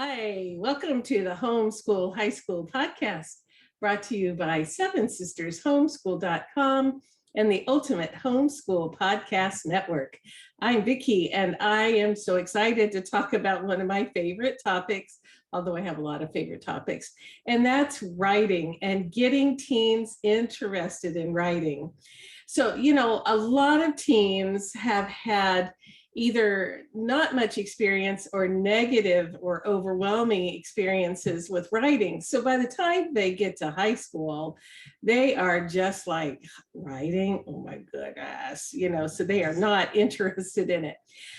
Hi, welcome to the Homeschool High School podcast, brought to you by Seven Sisters Homeschool.com and the Ultimate Homeschool Podcast Network. I'm Vicki, and I am so excited to talk about one of my favorite topics, although I have a lot of favorite topics, and that's writing and getting teens interested in writing. So, a lot of teens have had either not much experience or negative or overwhelming experiences with writing. So by the time they get to high school, they are just like, writing, oh my goodness, so they are not interested in it.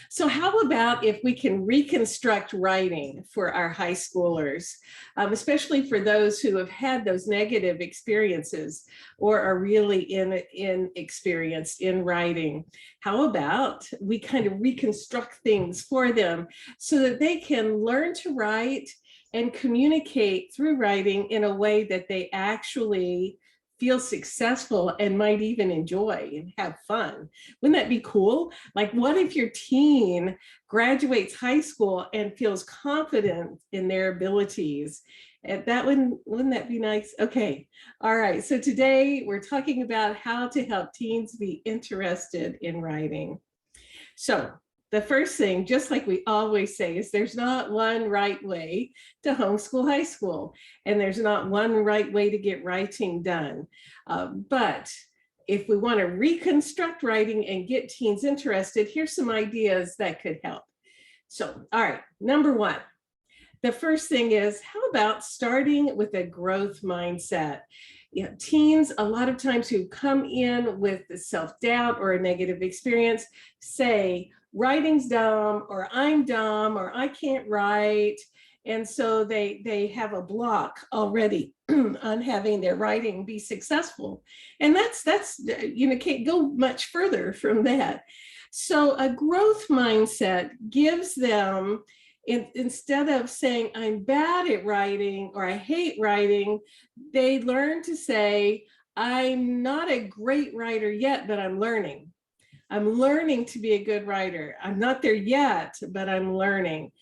So how about if we can reconstruct writing for our high schoolers, especially for those who have had those negative experiences or are really inexperienced in writing? How about we kind of reconstruct things for them so that they can learn to write and communicate through writing in a way that they actually feel successful and might even enjoy and have fun? Wouldn't that be cool? Like, what if your teen graduates high school and feels confident in their abilities? And wouldn't that be nice? Okay, all right. So today we're talking about how to help teens be interested in writing. So the first thing, just like we always say, is there's not one right way to homeschool high school, and there's not one right way to get writing done. But if we want to reconstruct writing and get teens interested, here's some ideas that could help. So, all right, number one. The first thing is, how about starting with a growth mindset? Teens, a lot of times who come in with self-doubt or a negative experience, say, writing's dumb, or I'm dumb, or I can't write. And so they have a block already on having their writing be successful. And that's can't go much further from that. So a growth mindset gives them, instead of saying I'm bad at writing or I hate writing, they learn to say, I'm not a great writer yet, but I'm learning. I'm learning to be a good writer. I'm not there yet, but I'm learning.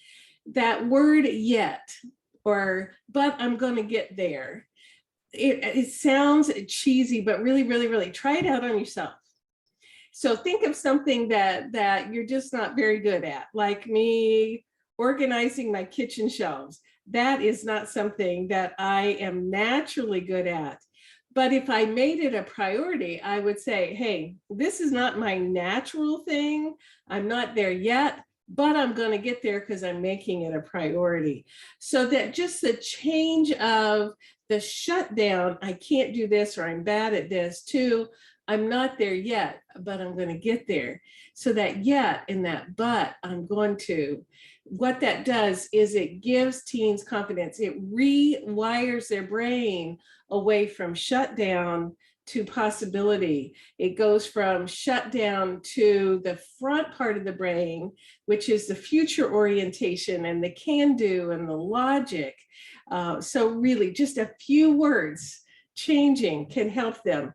That word yet, or but I'm going to get there. It sounds cheesy, but really, really, really try it out on yourself. So think of something that you're just not very good at, like me organizing my kitchen shelves. That is not something that I am naturally good at. But if I made it a priority, I would say, hey, this is not my natural thing. I'm not there yet, but I'm going to get there because I'm making it a priority. So that just the change of the shutdown, I can't do this, or I'm bad at this, to I'm not there yet, but I'm going to get there. So that yet and that but, I'm going to. What that does is it gives teens confidence. It rewires their brain away from shutdown to possibility. It goes from shutdown to the front part of the brain, which is the future orientation and the can do and the logic. So really just a few words changing can help them.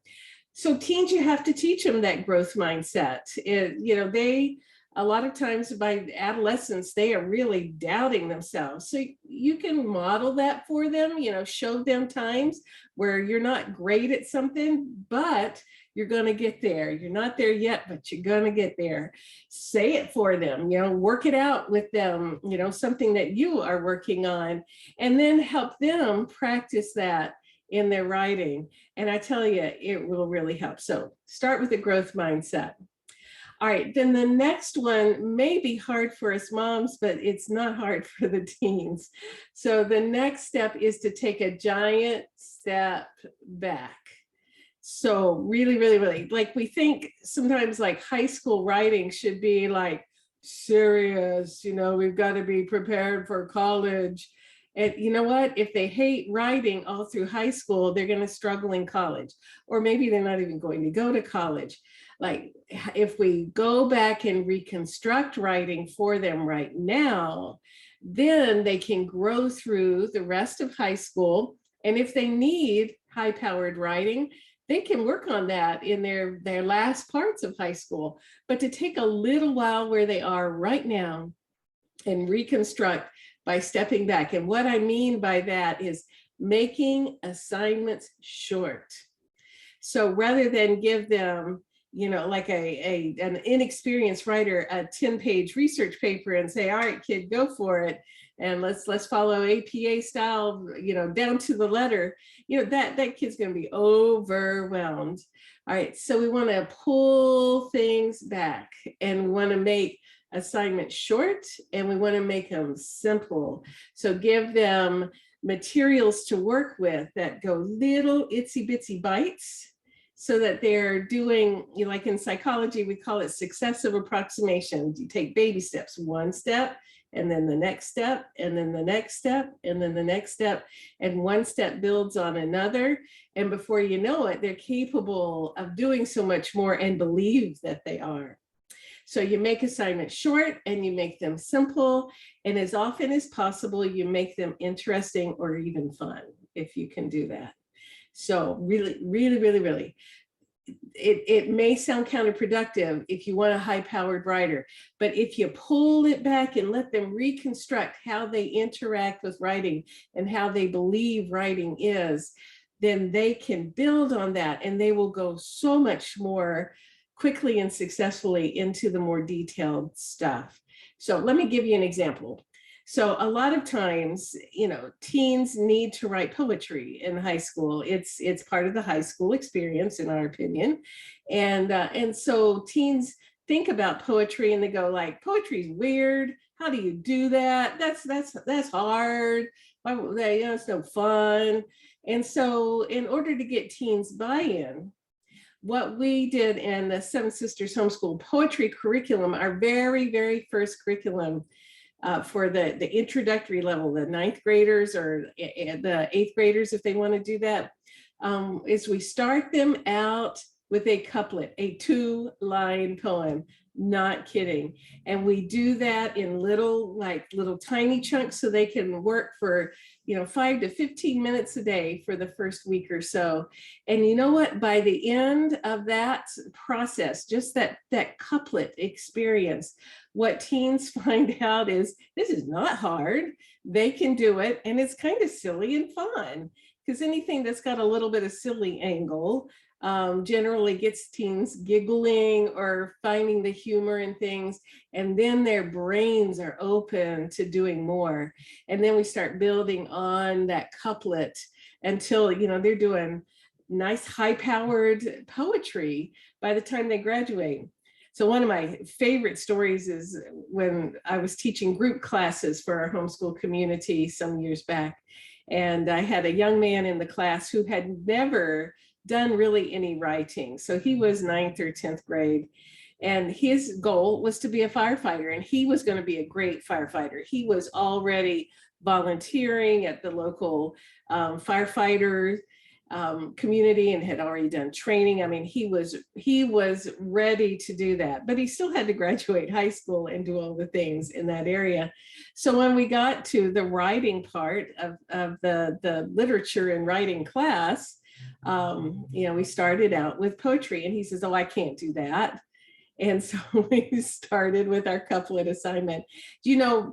So teens, you have to teach them that growth mindset. They, a lot of times by adolescence, they are really doubting themselves. So you can model that for them, show them times where you're not great at something, but you're going to get there. You're not there yet, but you're going to get there. Say it for them, work it out with them, something that you are working on, and then help them practice that in their writing. And I tell you, it will really help. So start with a growth mindset. All right, then the next one may be hard for us moms, but it's not hard for the teens. So the next step is to take a giant step back. So really, really, really, like we think sometimes like high school writing should be like serious, we've got to be prepared for college. And you know what? If they hate writing all through high school, they're going to struggle in college, or maybe they're not even going to go to college. Like if we go back and reconstruct writing for them right now, then they can grow through the rest of high school. And if they need high-powered writing, they can work on that in their last parts of high school. But to take a little while where they are right now and reconstruct, by stepping back. And what I mean by that is making assignments short. So rather than give them, like an inexperienced writer, a 10-page research paper and say, all right, kid, go for it. And let's follow APA style, down to the letter, that kid's going to be overwhelmed. All right. So we want to pull things back, and we want to make assignments short, and we want to make them simple. So give them materials to work with that go little itsy bitsy bites, so that they're doing, like in psychology, we call it successive approximation. You take baby steps, one step, and then the next step, and then the next step, and then the next step, and one step builds on another. And before you know it, they're capable of doing so much more and believe that they are. So you make assignments short, and you make them simple. And as often as possible, you make them interesting or even fun, if you can do that. So really, really, really, really, it may sound counterproductive if you want a high-powered writer, but if you pull it back and let them reconstruct how they interact with writing and how they believe writing is, then they can build on that, and they will go so much more quickly and successfully into the more detailed stuff. So let me give you an example. So a lot of times, teens need to write poetry in high school. It's part of the high school experience, in our opinion. And so teens think about poetry and they go like, poetry's weird. How do you do that? That's hard. Why, it's no fun. And so in order to get teens buy-in, what we did in the Seven Sisters Homeschool poetry curriculum, our very, very first curriculum, for the introductory level, the 9th graders or the 8th graders, if they want to do that, is we start them out with a couplet, a 2-line poem, not kidding. And we do that in little tiny chunks, so they can work for 5 to 15 minutes a day for the first week or so. And you know what, by the end of that process, just that couplet experience, what teens find out is this is not hard. They can do it, and it's kind of silly and fun, because anything that's got a little bit of silly angle generally gets teens giggling or finding the humor in things, and then their brains are open to doing more. And then we start building on that couplet until they're doing nice high-powered poetry by the time they graduate. So one of my favorite stories is when I was teaching group classes for our homeschool community some years back. And I had a young man in the class who had never done really any writing. So he was 9th or 10th grade. And his goal was to be a firefighter, and he was going to be a great firefighter. He was already volunteering at the local firefighter community and had already done training. I mean, he was ready to do that, but he still had to graduate high school and do all the things in that area. So when we got to the writing part of the literature and writing class, we started out with poetry, and he says, oh, I can't do that. And so we started with our couplet assignment.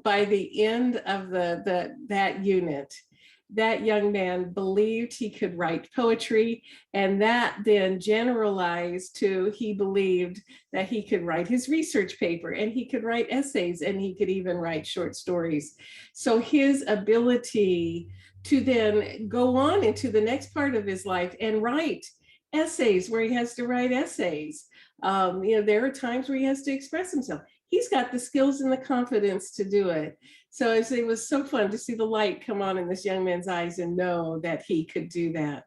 By the end of that unit, that young man believed he could write poetry, and that then generalized to he believed that he could write his research paper, and he could write essays, and he could even write short stories. So his ability to then go on into the next part of his life and write essays where he has to write essays. There are times where he has to express himself. He's got the skills and the confidence to do it. So it was so fun to see the light come on in this young man's eyes and know that he could do that.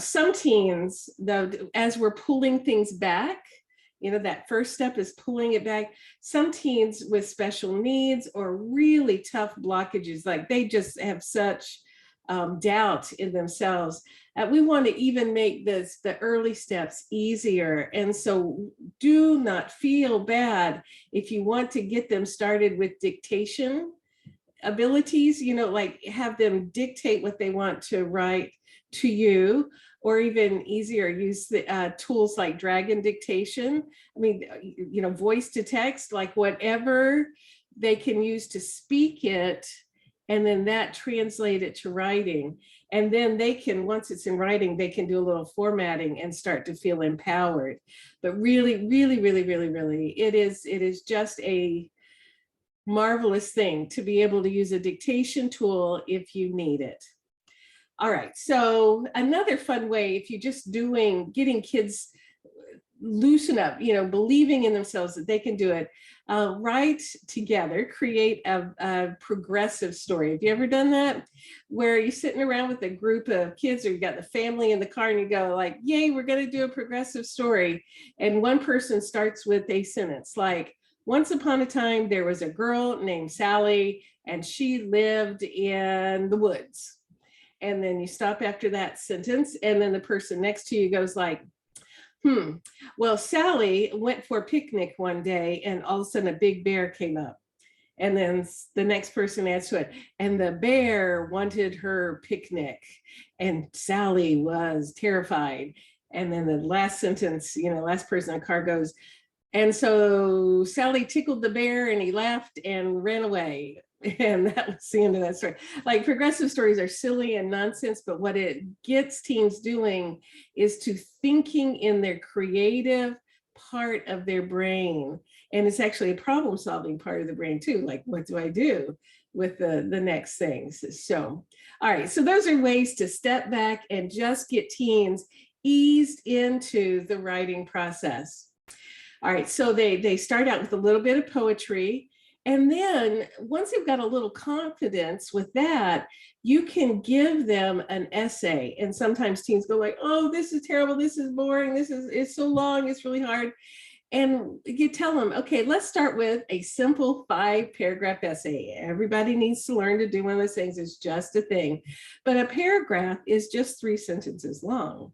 Some teens, though, as we're pulling things back, that first step is pulling it back. Some teens with special needs or really tough blockages, like they just have such doubt in themselves. We want to even make the early steps easier. And so do not feel bad if you want to get them started with dictation abilities, like have them dictate what they want to write to you, or even easier, use the tools like dragon dictation. I mean, voice to text, like whatever they can use to speak it, and then that translate it to writing. And then they can, once it's in writing, they can do a little formatting and start to feel empowered. But really, really, really, really, really, it is just a marvelous thing to be able to use a dictation tool if you need it. All right, so another fun way, if you're just getting kids loosen up, believing in themselves that they can do it, write together, create a progressive story. Have you ever done that? Where you're sitting around with a group of kids, or you got the family in the car, and you go like, yay, we're going to do a progressive story. And one person starts with a sentence like, once upon a time, there was a girl named Sally, and she lived in the woods. And then you stop after that sentence, and then the person next to you goes like, well, Sally went for a picnic one day, and all of a sudden a big bear came up. And then the next person adds to it, and the bear wanted her picnic, and Sally was terrified. And then the last sentence, last person in the car goes, and so Sally tickled the bear, and he laughed and ran away. And that was the end of that story. Like, progressive stories are silly and nonsense, but what it gets teens doing is to thinking in their creative part of their brain. And it's actually a problem solving part of the brain too. Like, what do I do with the next things? So, all right, so those are ways to step back and just get teens eased into the writing process. All right, so they start out with a little bit of poetry. And then once they've got a little confidence with that, you can give them an essay. And sometimes teens go like, oh, this is terrible. This is boring. It's so long. It's really hard. And you tell them, okay, let's start with a simple 5-paragraph essay. Everybody needs to learn to do one of those things. It's just a thing. But a paragraph is just 3 sentences long.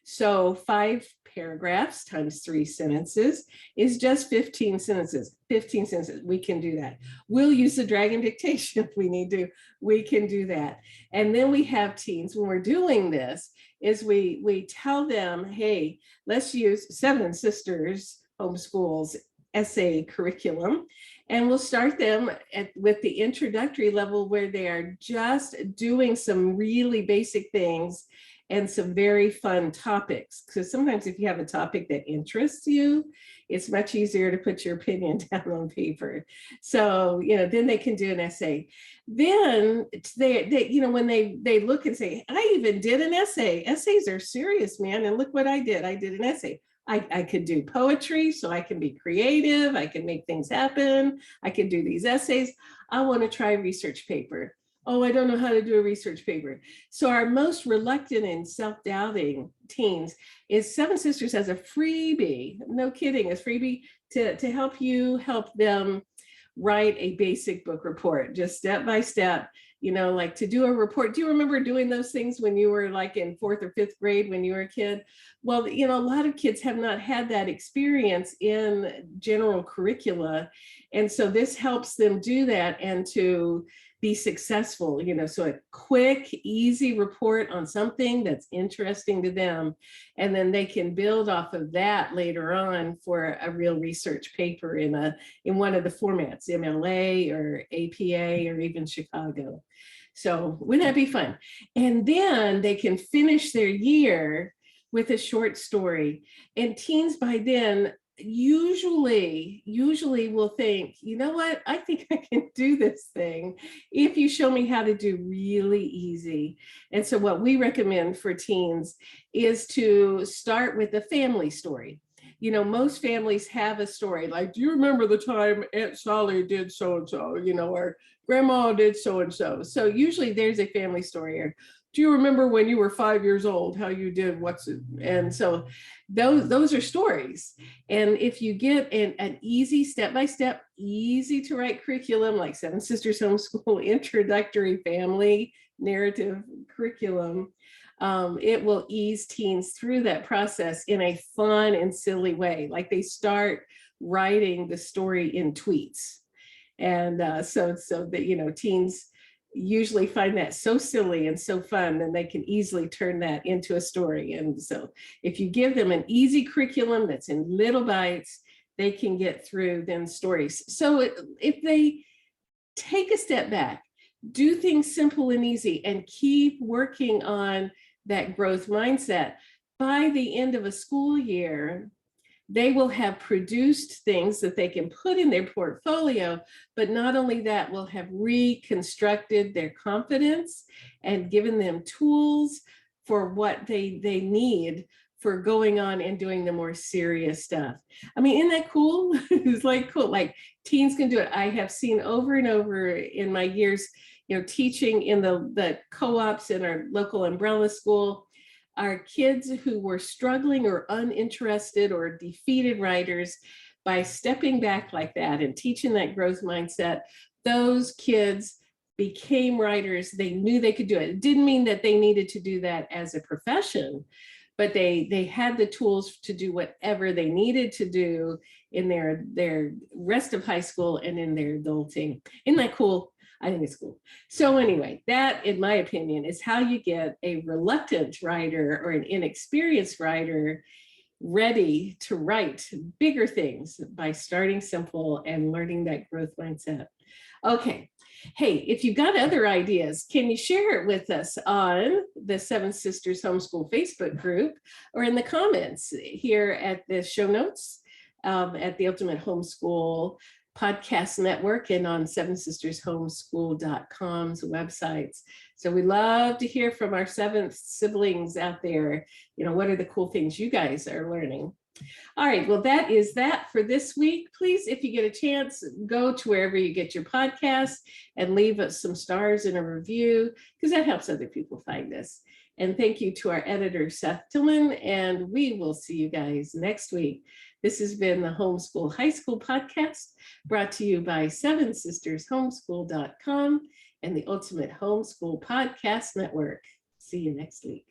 So 5 paragraphs times 3 sentences is just 15 sentences. 15 sentences, we can do that. We'll use the dragon dictation if we need to. We can do that. And then we have teens, when we're doing this, is we tell them, hey, let's use Seven Sisters Homeschool's essay curriculum. And we'll start them with the introductory level, where they are just doing some really basic things and some very fun topics. Because sometimes if you have a topic that interests you, it's much easier to put your opinion down on paper. So, then they can do an essay. Then they when they look and say, I even did an essay. Essays are serious, man. And look what I did. I did an essay. I could do poetry, so I can be creative. I can make things happen. I can do these essays. I want to try a research paper. Oh, I don't know how to do a research paper. So our most reluctant and self-doubting teens is Seven Sisters has a freebie, no kidding, a freebie to help them write a basic book report, just step by step, like to do a report. Do you remember doing those things when you were like in 4th or 5th grade when you were a kid? Well, a lot of kids have not had that experience in general curricula. And so this helps them do that and to be successful, so a quick, easy report on something that's interesting to them. And then they can build off of that later on for a real research paper in one of the formats, MLA or APA or even Chicago. So wouldn't that be fun? And then they can finish their year with a short story. And teens by then usually will think, you know what, I think I can do this thing if you show me how to do really easy. And so what we recommend for teens is to start with a family story. Most families have a story like, do you remember the time Aunt Sally did so-and-so, or grandma did so-and-so. So usually there's a family story. Or do you remember when you were 5 years old, how you did and so those are stories. And if you get an easy step-by-step, easy to write curriculum like Seven Sisters Homeschool introductory family narrative curriculum, it will ease teens through that process in a fun and silly way. Like they start writing the story in tweets. And so that, teens usually find that so silly and so fun, then they can easily turn that into a story. And so if you give them an easy curriculum that's in little bites, they can get through then stories. So if they take a step back, do things simple and easy, and keep working on that growth mindset, by the end of a school year, they will have produced things that they can put in their portfolio, but not only that, will have reconstructed their confidence and given them tools for what they need for going on and doing the more serious stuff. I mean, isn't that cool? It's like cool, like teens can do it. I have seen over and over in my years, teaching in the co-ops in our local umbrella school, our kids who were struggling or uninterested or defeated writers, by stepping back like that and teaching that growth mindset, those kids became writers. They knew they could do it. It didn't mean that they needed to do that as a profession, but they had the tools to do whatever they needed to do in their rest of high school and in their adulting. Isn't that cool? I think it's cool. So anyway, that, in my opinion, is how you get a reluctant writer or an inexperienced writer ready to write bigger things by starting simple and learning that growth mindset. Okay. Hey, if you've got other ideas, can you share it with us on the Seven Sisters Homeschool Facebook group or in the comments here at the show notes at the Ultimate Homeschool Podcast Network and on sevensistershomeschool.com's websites. So we love to hear from our seventh siblings out there. What are the cool things you guys are learning? All right, well, that is that for this week. Please, if you get a chance, go to wherever you get your podcasts and leave us some stars and a review, because that helps other people find us. And thank you to our editor, Seth Tillman, and we will see you guys next week. This has been the Homeschool High School Podcast, brought to you by sevensistershomeschool.com and the Ultimate Homeschool Podcast Network. See you next week.